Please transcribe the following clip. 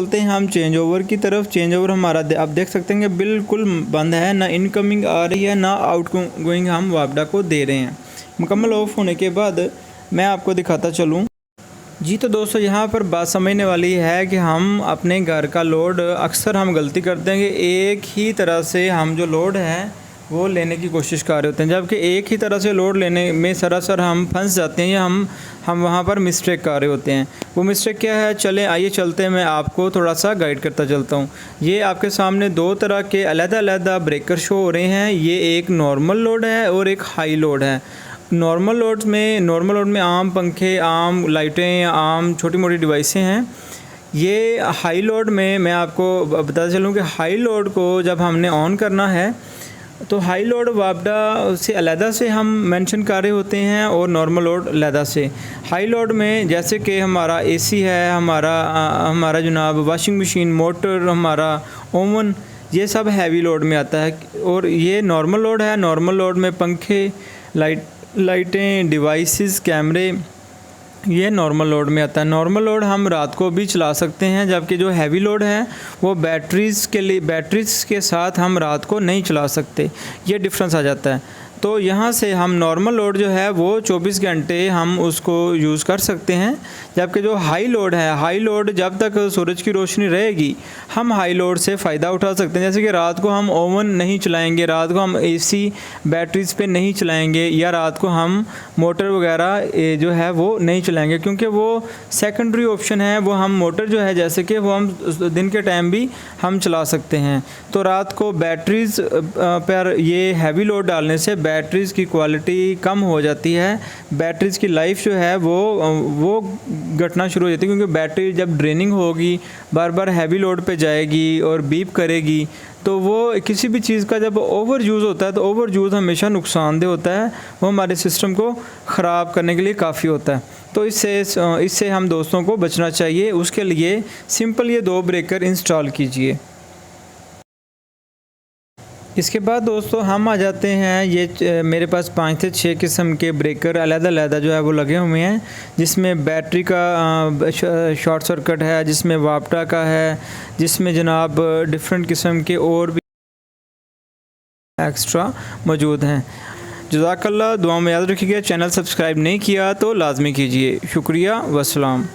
चलते हैं हम चेंज ओवर की तरफ। चेंज ओवर हमारा आप देख सकते हैं कि बिल्कुल बंद है, ना इनकमिंग आ रही है ना आउट गोइंग हम वापडा को दे रहे हैं। मुकम्मल ऑफ होने के बाद मैं आपको दिखाता चलूँ। जी तो दोस्तों यहाँ पर बात समझने वाली है कि हम अपने घर का लोड अक्सर हम गलती करते हैं कि एक ही तरह से हम जो लोड है वो लेने की कोशिश कर रहे होते हैं, जबकि एक ही तरह से लोड लेने में सरासर हम फंस जाते हैं या हम वहाँ पर मिस्टेक कर रहे होते हैं। वो मिस्टेक क्या है, चलें आइए चलते हैं, मैं आपको थोड़ा सा गाइड करता चलता हूँ। ये आपके सामने दो तरह के अलग-अलग ब्रेकर शो हो रहे हैं। ये एक नॉर्मल लोड है और एक हाई लोड है। नॉर्मल लोड में आम पंखे, आम लाइटें, आम छोटी मोटी डिवाइसें हैं। ये हाई लोड में मैं आपको बताता चलूँ कि हाई लोड को जब हमने ऑन करना है तो हाई लोड वापडा से अलहदा से हम मेंशन कर रहे होते हैं और नॉर्मल लोड अलहदा से। हाई लोड में जैसे कि हमारा एसी है, हमारा जनाब वॉशिंग मशीन, मोटर, हमारा ओवन, ये सब हैवी लोड में आता है। और ये नॉर्मल लोड है। नॉर्मल लोड में पंखे, लाइटें, डिवाइसेस, कैमरे, ये नॉर्मल लोड में आता है। नॉर्मल लोड हम रात को भी चला सकते हैं, जबकि जो हैवी लोड है वो बैटरीज़ के साथ हम रात को नहीं चला सकते। ये डिफरेंस आ जाता है। तो यहाँ से हम नॉर्मल लोड जो है वो 24 घंटे हम उसको यूज़ कर सकते हैं, जबकि जो हाई लोड है, हाई लोड जब तक सूरज की रोशनी रहेगी हम हाई लोड से फ़ायदा उठा सकते हैं। जैसे कि रात को हम ओवन नहीं चलाएंगे, रात को हम एसी बैटरीज़ पे नहीं चलाएंगे, या रात को हम मोटर वगैरह जो है वो नहीं चलाएंगे, क्योंकि वो सेकेंडरी ऑप्शन है। वो हम मोटर जो है जैसे कि वो हम दिन के टाइम भी हम चला सकते हैं। तो रात को बैटरीज़ पर ये हैवी लोड डालने से बैटरीज़ की क्वालिटी कम हो जाती है। बैटरीज़ की लाइफ जो है वो घटना शुरू हो जाती है, क्योंकि बैटरी जब ड्रेनिंग होगी, बार बार हैवी लोड पे जाएगी और बीप करेगी, तो वो किसी भी चीज़ का जब ओवर यूज़ होता है तो ओवर यूज़ हमेशा नुकसानदेह होता है। वो हमारे सिस्टम को ख़राब करने के लिए काफ़ी होता है। तो इससे हम दोस्तों को बचना चाहिए। उसके लिए सिंपल ये 2 ब्रेकर इंस्टॉल कीजिए। इसके बाद दोस्तों हम आ जाते हैं, ये मेरे पास 5 से 6 किस्म के ब्रेकर अलग-अलग जो है वो लगे हुए हैं, जिसमें बैटरी का शॉर्ट सर्किट है, जिसमें वापडा का है, जिसमें जनाब डिफरेंट किस्म के और भी एक्स्ट्रा मौजूद हैं। जज़ाकल्लाह, दुआ में याद रखिएगा। चैनल सब्सक्राइब नहीं किया तो लाजमी कीजिए। शुक्रिया, वस्सलाम।